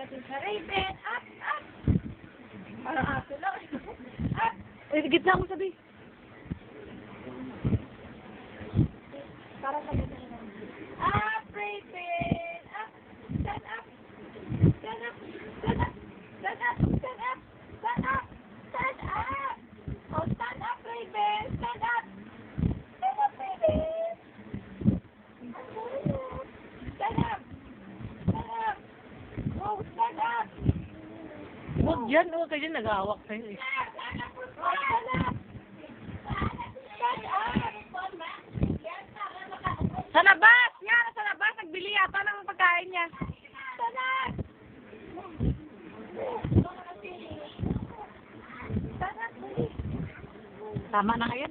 Raven, up, up. Parang aso lang. Up. Ay, gitna mo sabi. Parang sabi na lang. Up, Raven, up. Stand up. Stand up. Stand up. Stand up. Stand up. Stand up. Stand up. Oh, stand up, Raven. Stand up. Stand up, Raven. Stand up. Stand up. Oh, stand up. Huwag yan, huwag kayo nag-aawak sa'yo eh. Stand up. Stand up. Stand up. Sa labas! Yan, sa labas! Nagbili yata ng pagkain niya. Stand up. Stand up, please. Tama na ngayon.